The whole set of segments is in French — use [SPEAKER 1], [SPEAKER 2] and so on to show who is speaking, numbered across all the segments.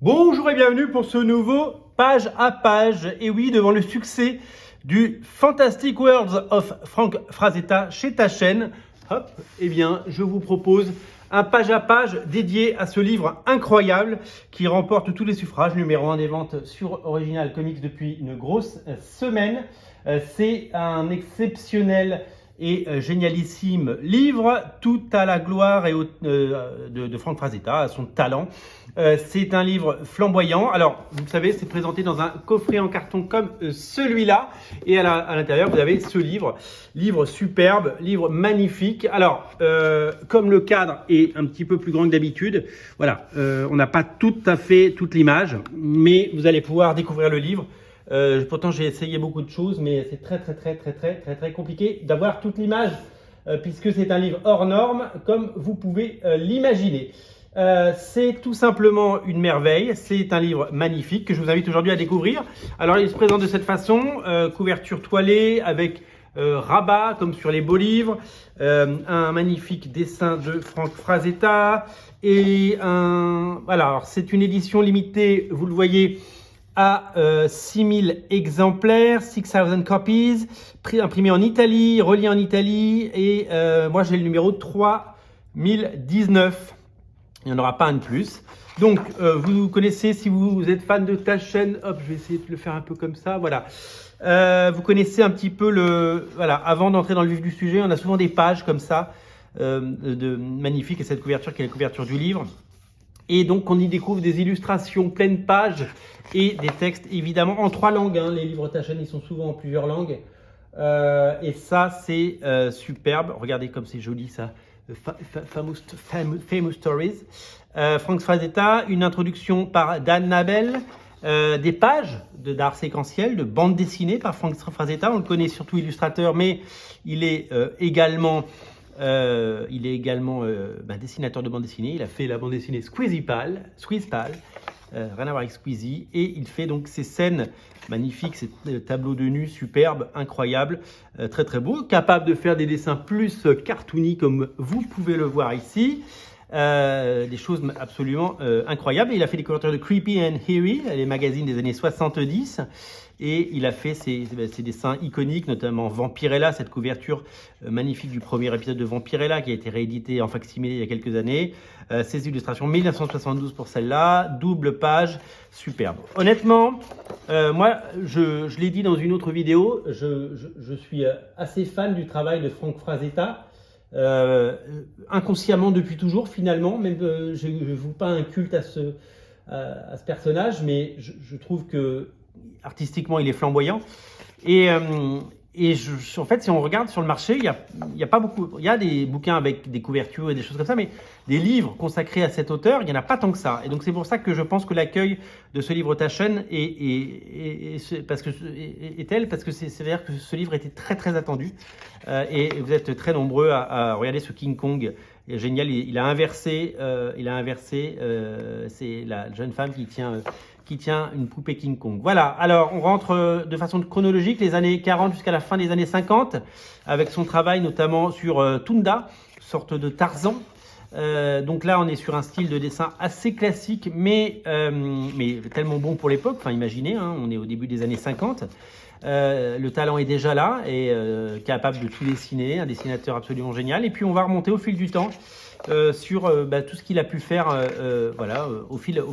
[SPEAKER 1] Bonjour et bienvenue pour ce nouveau Page à Page. Et oui, devant le succès du Fantastic Worlds of Frank Frazetta chez ta chaîne, hop, eh bien, je vous propose un Page à Page dédié à ce livre incroyable qui remporte tous les suffrages, numéro 1 des ventes sur Original Comics depuis une grosse semaine. C'est un exceptionnel et génialissime livre, tout à la gloire de Frank Frazetta, à son talent. C'est un livre flamboyant. Alors, vous le savez, c'est présenté dans un coffret en carton comme celui-là. Et à l'intérieur, vous avez ce livre. Livre superbe, livre magnifique. Alors, comme le cadre est un petit peu plus grand que d'habitude, voilà, on n'a pas tout à fait toute l'image, mais vous allez pouvoir découvrir le livre. Pourtant, j'ai essayé beaucoup de choses, mais c'est très compliqué d'avoir toute l'image, puisque c'est un livre hors norme, comme vous pouvez l'imaginer. C'est tout simplement une merveille. C'est un livre magnifique que je vous invite aujourd'hui à découvrir. Alors, il se présente de cette façon, couverture toilée avec rabat, comme sur les beaux livres, un magnifique dessin de Frank Frazetta et voilà. Alors, c'est une édition limitée, vous le voyez, à 6000 exemplaires, 6000 copies, imprimé en Italie, relié en Italie, et moi j'ai le numéro 3019. Il n'y en aura pas un de plus. Donc, vous connaissez, si vous êtes fan de ta chaîne, hop, je vais essayer de le faire un peu comme ça, voilà. Vous connaissez un petit peu voilà, avant d'entrer dans le vif du sujet, on a souvent des pages comme ça, magnifiques, et cette couverture qui est la couverture du livre. Et donc, on y découvre des illustrations pleines pages et des textes, évidemment, en 3 langues. Hein. Les livres ta chaîne, ils sont souvent en plusieurs langues. Et ça, c'est superbe. Regardez comme c'est joli, ça. Famous Stories. Frank Frazetta, une introduction par Dan Nabel. Des pages d'art séquentiel, de bande dessinée par Frank Frazetta. On le connaît surtout illustrateur, mais il est également... dessinateur de bande dessinée. Il a fait la bande dessinée Squeeze Pal, rien à voir avec Squeezie, et il fait donc ces scènes magnifiques, ces tableaux de nu superbes, incroyables, très beaux, capable de faire des dessins plus cartoony comme vous pouvez le voir ici. Des choses absolument incroyables. Et il a fait des couvertures de Creepy and Eerie, les magazines des années 70. Et il a fait ses dessins iconiques, notamment Vampirella, cette couverture magnifique du premier épisode de Vampirella qui a été réédité en facsimilé il y a quelques années. Ces illustrations, 1972 pour celle-là, double page, superbe. Honnêtement, moi, je l'ai dit dans une autre vidéo, je suis assez fan du travail de Frank Frazetta. Inconsciemment depuis toujours finalement, même je ne voue pas un culte à ce personnage, mais je trouve que artistiquement il est flamboyant et en fait, si on regarde sur le marché, il y a pas beaucoup, il y a des bouquins avec des couvertures et des choses comme ça, mais des livres consacrés à cet auteur, il n'y en a pas tant que ça. Et donc c'est pour ça que je pense que l'accueil de ce livre ta chaîne parce que c'est-à-dire que ce livre était très attendu, et vous êtes très nombreux à regarder ce King Kong. Génial, il a inversé, c'est la jeune femme qui tient une poupée King Kong. Voilà, alors on rentre de façon chronologique les années 40 jusqu'à la fin des années 50, avec son travail notamment sur Tunda, sorte de Tarzan. Donc là, on est sur un style de dessin assez classique, mais tellement bon pour l'époque. Enfin, imaginez, hein, on est au début des années 50. Le talent est déjà là et capable de tout dessiner, un dessinateur absolument génial. Et puis on va remonter au fil du temps sur tout ce qu'il a pu faire, voilà, au fil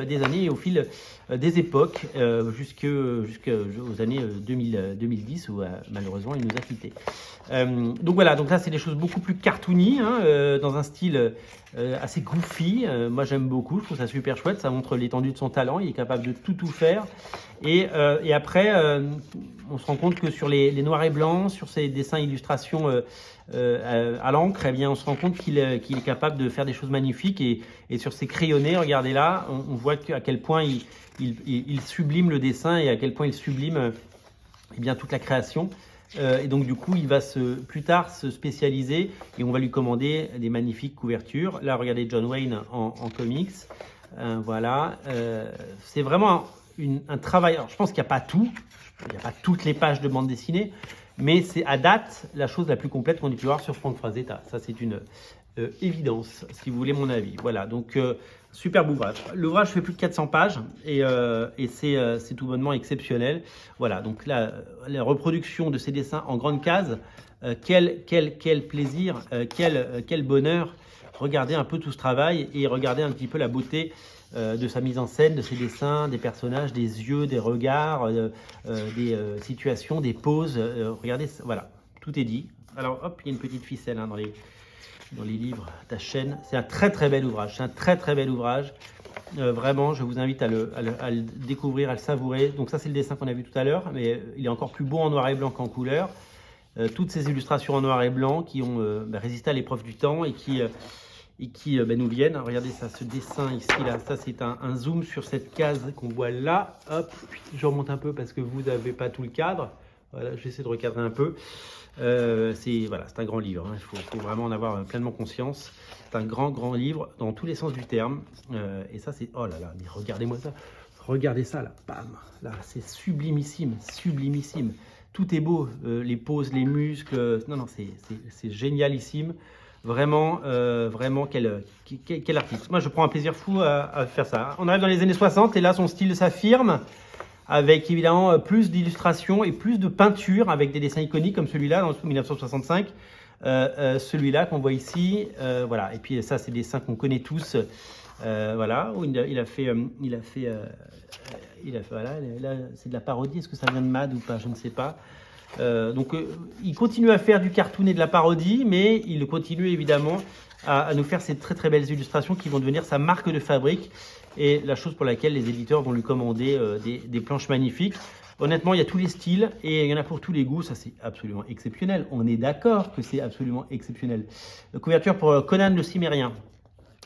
[SPEAKER 1] des années et au fil des époques, jusqu'aux années 2010 où malheureusement il nous a quittés. Donc voilà, donc là c'est des choses beaucoup plus cartoony, hein, dans un style assez goofy. Moi j'aime beaucoup, je trouve ça super chouette, ça montre l'étendue de son talent, il est capable de tout faire. Et après, on se rend compte que sur les noirs et blancs, sur ces dessins illustrations à l'encre, eh bien, on se rend compte qu'il est capable de faire des choses magnifiques. Et sur ces crayonnés, regardez là, on voit à quel point il sublime le dessin et à quel point il sublime eh bien, toute la création. Et donc du coup, il va plus tard se spécialiser et on va lui commander des magnifiques couvertures. Là, regardez John Wayne en comics. Voilà, c'est vraiment un travail. Alors, je pense qu'il n'y a pas tout, il n'y a pas toutes les pages de bande dessinée, mais c'est à date la chose la plus complète qu'on ait pu voir sur Frank Frazetta. Ça, c'est une évidence, si vous voulez mon avis. Voilà, donc Superbe ouvrage. L'ouvrage fait plus de 400 pages et c'est tout bonnement exceptionnel. Voilà, donc là, la reproduction de ces dessins en grande case, quel plaisir, quel bonheur. Regardez un peu tout ce travail et regardez un petit peu la beauté de sa mise en scène, de ses dessins, des personnages, des yeux, des regards, des situations, des poses. Regardez, voilà, tout est dit. Alors hop, il y a une petite ficelle hein, dans les livres Taschen. C'est un très bel ouvrage. C'est un très bel ouvrage. Vraiment, je vous invite à le découvrir, à le savourer. Donc ça, c'est le dessin qu'on a vu tout à l'heure, mais il est encore plus beau en noir et blanc qu'en couleur. Toutes ces illustrations en noir et blanc qui ont résisté à l'épreuve du temps et qui nous viennent. Regardez ça, ce dessin ici, là, ça c'est un zoom sur cette case qu'on voit là. Hop, je remonte un peu parce que vous n'avez pas tout le cadre. Voilà, j'essaie de recadrer un peu. C'est un grand livre, hein. Il faut vraiment en avoir pleinement conscience. C'est un grand livre dans tous les sens du terme. Et ça c'est, oh là là, mais regardez-moi ça. Regardez ça là, bam, là c'est sublimissime. Tout est beau, les poses, les muscles, non c'est génialissime. Vraiment, quel artiste. Moi je prends un plaisir fou à faire ça. On arrive dans les années 60 et là son style s'affirme, avec évidemment plus d'illustrations et plus de peinture, avec des dessins iconiques comme celui-là, dans 1965, celui-là qu'on voit ici, voilà. Et puis ça, c'est des dessins qu'on connaît tous, voilà, où il a fait, voilà, là, c'est de la parodie, est-ce que ça vient de Mad ou pas, je ne sais pas. Donc il continue à faire du cartoon et de la parodie, mais il continue évidemment à nous faire ces très belles illustrations qui vont devenir sa marque de fabrique et la chose pour laquelle les éditeurs vont lui commander des planches magnifiques. Honnêtement, il y a tous les styles et il y en a pour tous les goûts, ça c'est absolument exceptionnel. On est d'accord que c'est absolument exceptionnel. La couverture pour Conan le Cimérien.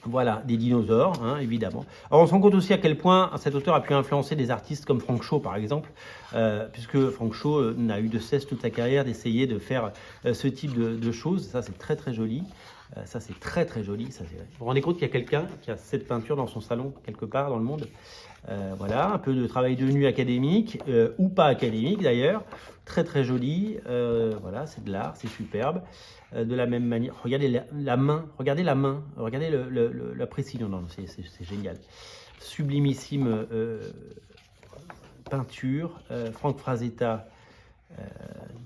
[SPEAKER 1] Voilà, des dinosaures, hein, évidemment. Alors on se rend compte aussi à quel point cet auteur a pu influencer des artistes comme Frank Shaw, par exemple, puisque Frank Shaw n'a eu de cesse toute sa carrière d'essayer de faire ce type de choses. Ça, c'est très joli. Ça, c'est très joli. Ça, vous vous rendez compte qu'il y a quelqu'un qui a cette peinture dans son salon, quelque part dans le monde. Voilà, un peu de travail de nu académique, ou pas académique d'ailleurs. Très joli. Voilà, c'est de l'art, c'est superbe. De la même manière, regardez la main, regardez la précision, non, c'est génial. Sublimissime peinture, Frank Frazetta,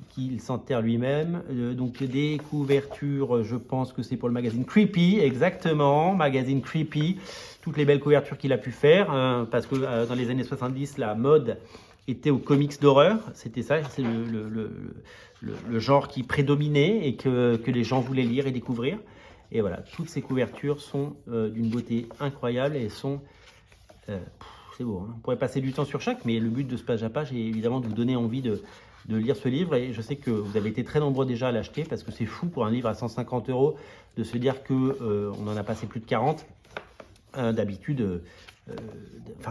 [SPEAKER 1] qu'il s'enterre lui-même. Donc des couvertures, je pense que c'est pour le magazine Creepy, exactement, magazine Creepy, toutes les belles couvertures qu'il a pu faire, hein, parce que dans les années 70, la mode était aux comics d'horreur, c'était ça, c'est le genre qui prédominait et que les gens voulaient lire et découvrir. Et voilà, toutes ces couvertures sont d'une beauté incroyable et sont... c'est beau, hein. On pourrait passer du temps sur chaque, mais le but de ce page à page est évidemment de vous donner envie de lire ce livre. Et je sais que vous avez été très nombreux déjà à l'acheter parce que c'est fou pour un livre à 150 € de se dire qu'on en a passé plus de 40. D'habitude,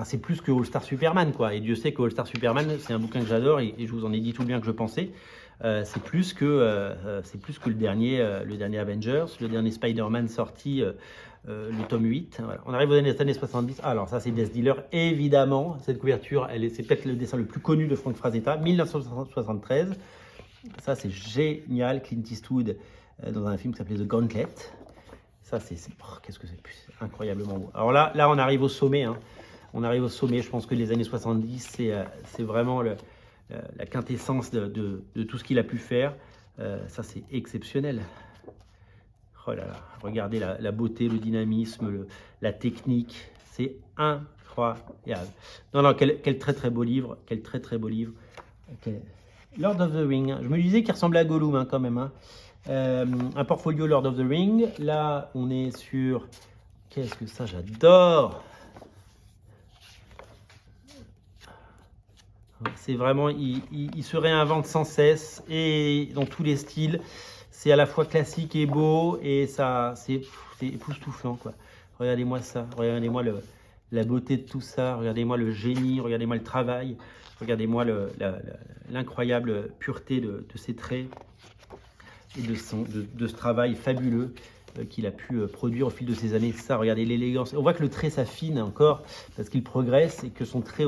[SPEAKER 1] c'est plus que All Star Superman, quoi. Et Dieu sait que All Star Superman, c'est un bouquin que j'adore et je vous en ai dit tout le bien que je pensais. C'est plus que le dernier Avengers, le dernier Spider-Man sorti, le tome 8. Voilà. On arrive aux années 70. Alors ça, c'est Death Dealer, évidemment. Cette couverture, c'est peut-être le dessin le plus connu de Frank Frazetta, 1973. Ça, c'est génial. Clint Eastwood dans un film qui s'appelait The Gauntlet. Ça, qu'est-ce que c'est incroyablement beau. Alors là, on arrive au sommet, hein. On arrive au sommet. Je pense que les années 70, c'est vraiment la quintessence de tout ce qu'il a pu faire. Ça, c'est exceptionnel. Oh là là, regardez la beauté, le dynamisme, la technique. C'est incroyable. Non, quel très beau livre. Quel très beau livre. Lord of the Ring. Je me disais qu'il ressemblait à Gollum, hein, quand même, hein. Un portfolio Lord of the Ring. Là, on est sur... Qu'est-ce que ça, j'adore! C'est vraiment... Il se réinvente sans cesse et dans tous les styles. C'est à la fois classique et beau et ça, c'est époustouflant, quoi. Regardez-moi ça. Regardez-moi la beauté de tout ça. Regardez-moi le génie. Regardez-moi le travail. Regardez-moi l'incroyable pureté de ses traits et de ce travail fabuleux qu'il a pu produire au fil de ces années. Ça, regardez l'élégance. On voit que le trait s'affine encore parce qu'il progresse et que son trait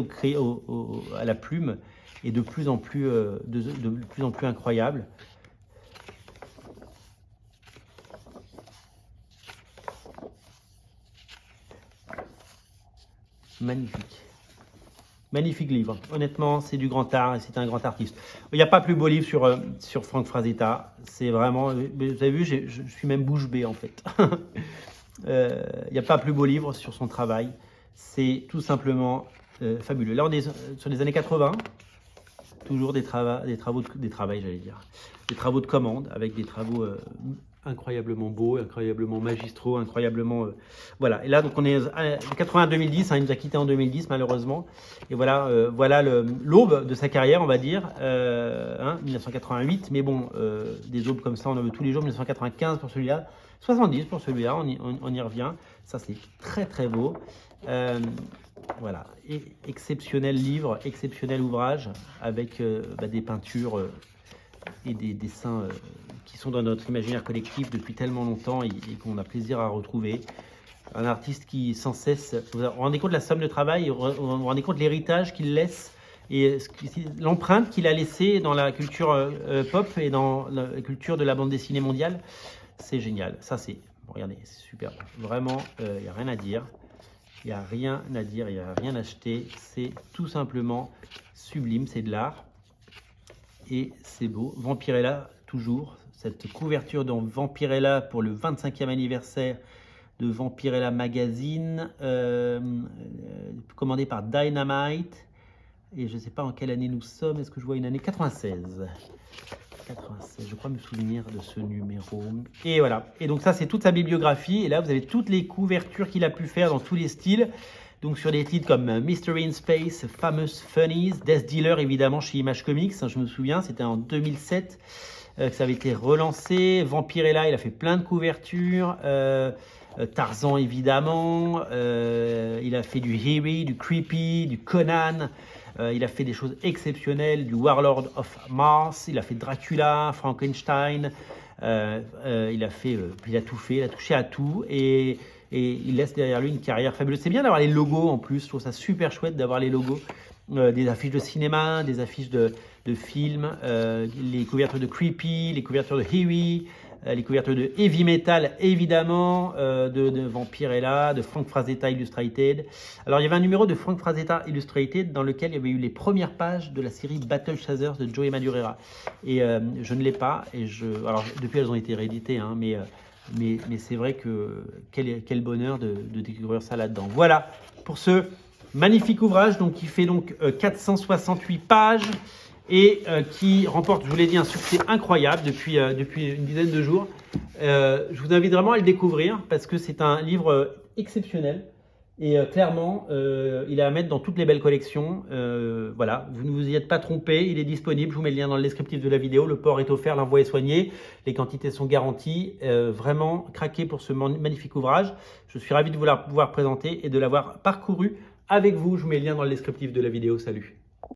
[SPEAKER 1] à la plume est de plus en plus incroyable. Magnifique. Magnifique livre. Honnêtement, c'est du grand art et c'est un grand artiste. Il n'y a pas plus beau livre sur Frank Frazetta. C'est vraiment... Vous avez vu, je suis même bouche bée en fait. Il n'y a pas plus beau livre sur son travail. C'est tout simplement fabuleux. Là, on est sur les années 80. Toujours des travaux de commande avec des travaux incroyablement beaux, incroyablement magistraux, incroyablement... voilà. Et là, donc on est en 80-2010, hein, il nous a quitté en 2010 malheureusement. Et voilà, voilà l'aube de sa carrière, on va dire, 1988. Mais bon, des aubes comme ça, on en veut tous les jours. 1995 pour celui-là, 70 pour celui-là, on y revient. Ça, c'est très très beau. Voilà, exceptionnel livre, exceptionnel ouvrage avec des peintures et des dessins qui sont dans notre imaginaire collectif depuis tellement longtemps et qu'on a plaisir à retrouver. Un artiste qui sans cesse, vous vous rendez compte de la somme de travail, vous vous rendez compte de l'héritage qu'il laisse et l'empreinte qu'il a laissée dans la culture pop et dans la culture de la bande dessinée mondiale. C'est génial, ça c'est, bon, regardez, c'est super, vraiment, il n'y a rien à dire. Il n'y a rien à dire, il n'y a rien à acheter. C'est tout simplement sublime, c'est de l'art. Et c'est beau. Vampirella, toujours. Cette couverture dans Vampirella pour le 25e anniversaire de Vampirella Magazine, commandé par Dynamite. Et je ne sais pas en quelle année nous sommes. Est-ce que je vois une année 96 ? 96, je crois me souvenir de ce numéro. Et voilà. Et donc ça, c'est toute sa bibliographie. Et là, vous avez toutes les couvertures qu'il a pu faire dans tous les styles. Donc sur des titres comme Mystery in Space, Famous Funnies, Death Dealer, évidemment, chez Image Comics. Je me souviens, c'était en 2007 que ça avait été relancé. Vampirella, il a fait plein de couvertures. Tarzan, évidemment. Il a fait du Eerie, du Creepy, du Conan. Il a fait des choses exceptionnelles, du Warlord of Mars, il a fait Dracula, Frankenstein, il a tout fait, il a touché à tout et il laisse derrière lui une carrière fabuleuse. C'est bien d'avoir les logos en plus, je trouve ça super chouette d'avoir les logos, des affiches de cinéma, des affiches de films, les couvertures de Creepy, les couvertures de Eerie, les couvertures de Heavy Metal évidemment, de Vampirella, de Frank Frazetta Illustrated. Alors il y avait un numéro de Frank Frazetta Illustrated dans lequel il y avait eu les premières pages de la série Battle Chasers de Joey Madureira. Et je ne l'ai pas, alors depuis elles ont été rééditées, hein, mais c'est vrai que quel bonheur de découvrir ça là-dedans. Voilà pour ce magnifique ouvrage donc, qui fait donc 468 pages. Et qui remporte, je vous l'ai dit, un succès incroyable depuis une dizaine de jours. Je vous invite vraiment à le découvrir parce que c'est un livre exceptionnel et clairement, il est à mettre dans toutes les belles collections. Voilà, vous ne vous y êtes pas trompé, il est disponible, je vous mets le lien dans le descriptif de la vidéo. Le port est offert, l'envoi est soigné, les quantités sont garanties. Vraiment, craquez pour ce magnifique ouvrage. Je suis ravi de vous pouvoir présenter et de l'avoir parcouru avec vous. Je vous mets le lien dans le descriptif de la vidéo. Salut!